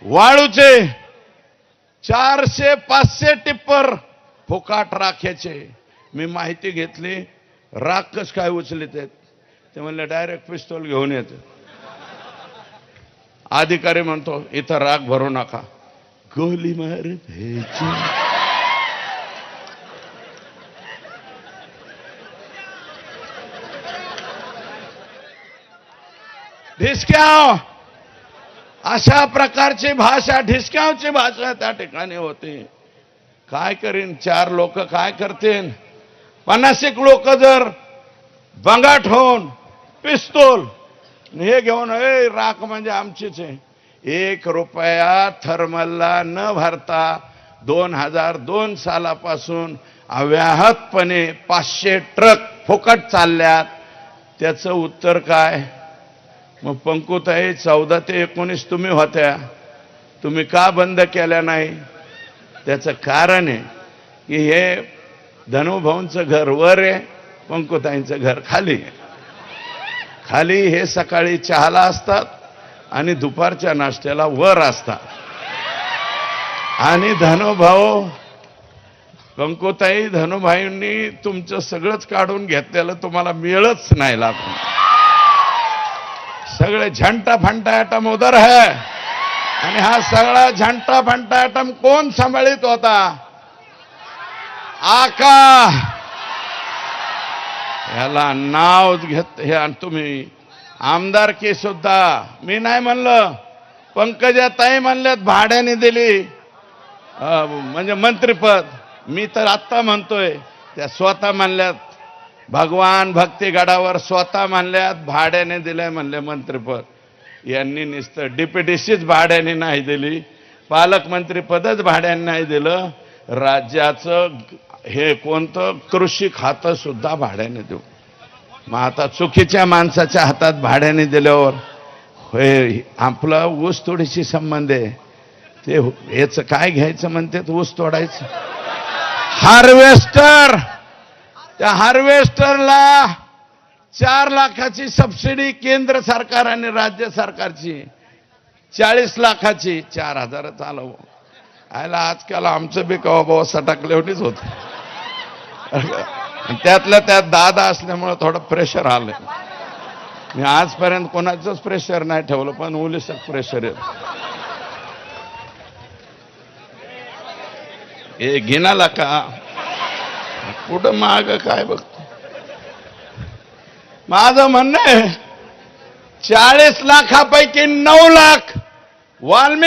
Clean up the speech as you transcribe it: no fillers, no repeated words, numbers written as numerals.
वाळूचे 400-500 tipper फुकाट राख्याचे. मी माहिती घेतली, राख कस काय उचलित आहेत ते म्हणले डायरेक्ट पिस्तूल घेऊन येते. अधिकारी म्हणतो इथं राख भरू नका, गोली मार भ्यायची. ढिसक्याव अशा प्रकारची भाषा, ढिसक्यावची भाषा त्या ठिकाणी होती. काय करीन 4 लोक काय करतील? 50 लोक जर बंगाट होऊन पिस्तूल हे घेऊन राख म्हणजे आमचीच आहे. 1 रुपया थर्मलला न भरता 2002 सालापासून अव्याहतपणे 500 ट्रक फुकट चालल्यात. त्याचं उत्तर काय? मग पंकुताई 14 ते 19 तुम्ही होत्या, तुम्ही का बंद केल्या नाही? त्याचं कारण आहे की हे धनुभाऊंचं घर वर आहे, पंकुताईंचं घर खाली आहे. खाली हे सकाळी चहाला असतात आणि दुपारच्या नाश्त्याला वर असतात. आणि धनुभाऊ पंकुताई धनुभाईंनी तुमचं सगळंच काढून घेतलेलं तुम्हाला मिळच नाही लागून. सगळे झंटा फंटा ॲटम उधर है. आणि हा सगळा झंटा फंटा ॲटम कोण सांभाळित होता? आका. याला नाव घेत हे. तुम्ही आमदारकी सुद्धा मी नाही म्हणलं, पंकजाताई म्हणल्यात भाड्याने दिली म्हणजे मंत्रिपद. मी तर आत्ता म्हणतोय, त्या स्वतः म्हणल्यात भगवान भक्तिगडावर स्वतः म्हणल्यात भाड्याने दिलंय म्हणले मंत्रिपद. यांनी नुसतं डिप्युटीशीच भाड्याने नाही दिली, पालकमंत्री पदच भाड्याने नाही दिलं, राज्याचं हे कोणतं कृषी खातं सुद्धा भाड्याने देऊ. मग आता चुकीच्या माणसाच्या हातात भाड्याने दिल्यावर होय आपला ऊस तोडीशी संबंध आहे. ते याचं काय घ्यायचं म्हणतात, ऊस तोडायचं हार्वेस्टर. त्या हार्वेस्टरला 4 लाखाची सबसिडी केंद्र सरकार आणि राज्य सरकारची, 40 लाखाची 4,000 चालव. आयला आजकाल आमचं बी कवा बाबा सटाकलेवणीच होत. त्यातल्या त्यात दादा असल्यामुळे थोडं प्रेशर आलं. मी आजपर्यंत कोणाचंच प्रेशर नाही ठेवलं, पण उलिसक प्रेशर येत. हे घेणाला का कुठं माग काय बघतो. माझं म्हणणं आहे 40 लाखापैकी 9 लाख वाल्मिकी